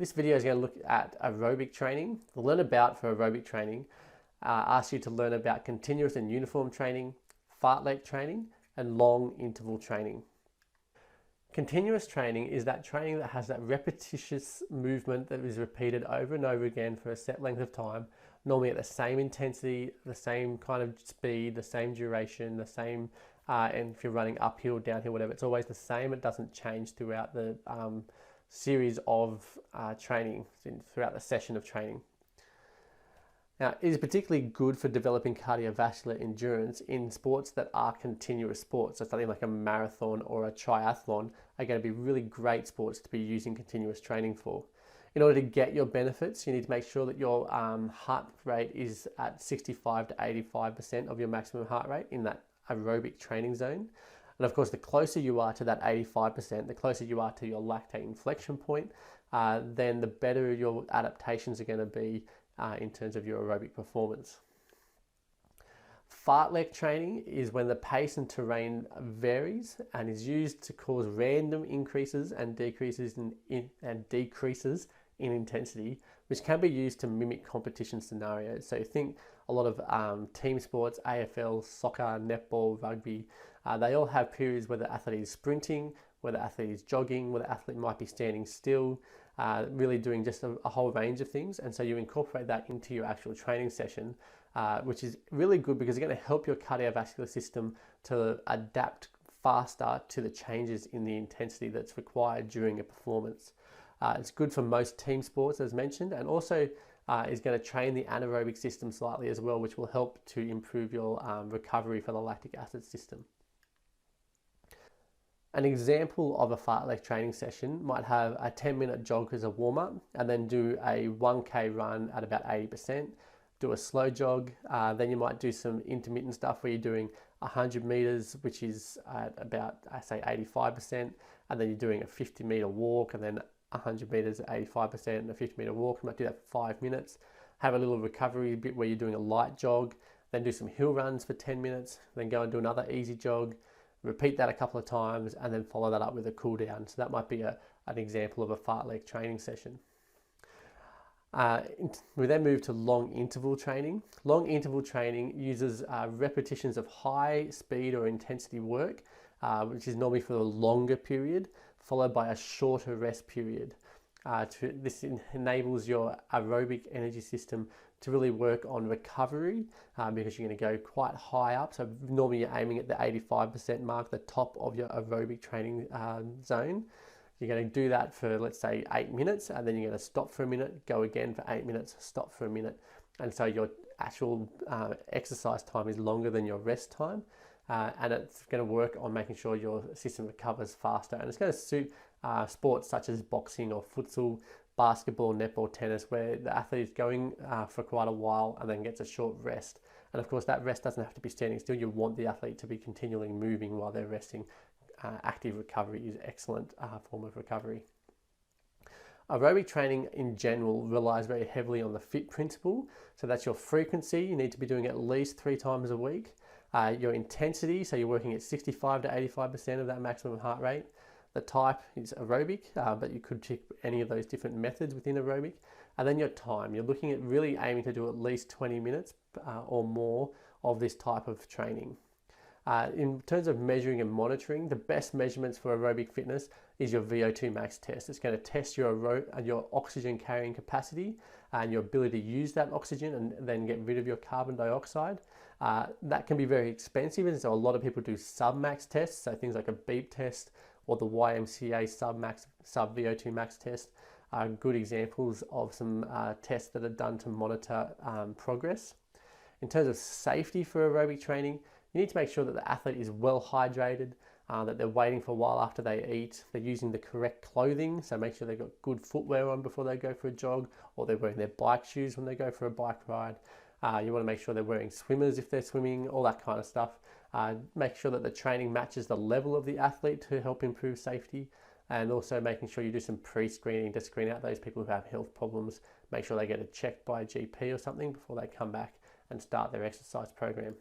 This video is going to look at aerobic training. The Learn About for aerobic training asks you to learn about continuous and uniform training, fartlek training, and long interval training. Continuous training is that training that has that repetitious movement that is repeated over and over again for a set length of time, normally at the same intensity, the same kind of speed, the same duration, the same, and if you're running uphill, downhill, whatever, it's always the same. It doesn't change throughout the series of training, throughout the session of training. Now, it is particularly good for developing cardiovascular endurance in sports that are continuous sports. So something like a marathon or a triathlon are going to be really great sports to be using continuous training for. In order to get your benefits, you need to make sure that your heart rate is at 65 to 85% of your maximum heart rate in that aerobic training zone. And of course, the closer you are to that 85%, the closer you are to your lactate inflection point, then the better your adaptations are going to be in terms of your aerobic performance. Fartlek training is when the pace and terrain varies and is used to cause random increases and decreases in intensity, which can be used to mimic competition scenarios. So think a lot of team sports, AFL, soccer, netball, rugby, they all have periods where the athlete is sprinting, where the athlete is jogging, where the athlete might be standing still, really doing just a whole range of things. And so you incorporate that into your actual training session, which is really good because it's going to help your cardiovascular system to adapt faster to the changes in the intensity that's required during a performance. It's good for most team sports, as mentioned, and also is going to train the anaerobic system slightly as well, which will help to improve your recovery for the lactic acid system. An example of a fartlek training session might have a 10-minute jog as a warm-up and then do a 1K run at about 80%, do a slow jog, then you might do some intermittent stuff where you're doing 100 meters, which is at about, I say, 85%, and then you're doing a 50-meter walk and then 100 meters at 85% and a 50-meter walk. You might do that for 5 minutes, have a little recovery bit where you're doing a light jog, then do some hill runs for 10 minutes, then go and do another easy jog, repeat that a couple of times, and then follow that up with a cool down. So that might be an example of a fartlek training session. We then move to long interval training. Long interval training uses repetitions of high speed or intensity work, which is normally for a longer period, followed by a shorter rest period. This enables your aerobic energy system to really work on recovery because you're going to go quite high up. So normally you're aiming at the 85% mark, the top of your aerobic training zone. You're going to do that for, let's say, 8 minutes, and then you're going to stop for a minute, go again for 8 minutes, stop for a minute. And so your actual exercise time is longer than your rest time. And it's going to work on making sure your system recovers faster. And it's going to suit sports such as boxing or futsal, basketball, netball, tennis, where the athlete is going for quite a while and then gets a short rest. And of course, that rest doesn't have to be standing still. You want the athlete to be continually moving while they're resting. Active recovery is an excellent form of recovery. Aerobic training in general relies very heavily on the FIT principle. So that's your frequency. You need to be doing at least 3 times a week. Your intensity, so you're working at 65 to 85% of that maximum heart rate. The type is aerobic, but you could pick any of those different methods within aerobic. And then your time, you're looking at really aiming to do at least 20 minutes or more of this type of training. In terms of measuring and monitoring, the best measurements for aerobic fitness is your VO2 max test. It's going to test your oxygen carrying capacity and your ability to use that oxygen and then get rid of your carbon dioxide. That can be very expensive, and so a lot of people do sub-max tests, so things like a beep test or the YMCA sub VO2 max test are good examples of some tests that are done to monitor progress. In terms of safety for aerobic training, you need to make sure that the athlete is well hydrated, that they're waiting for a while after they eat, they're using the correct clothing, so make sure they've got good footwear on before they go for a jog, or they're wearing their bike shoes when they go for a bike ride. You want to make sure they're wearing swimmers if they're swimming, all that kind of stuff. Make sure that the training matches the level of the athlete to help improve safety, and also making sure you do some pre-screening to screen out those people who have health problems. Make sure they get it checked by a GP or something before they come back and start their exercise program.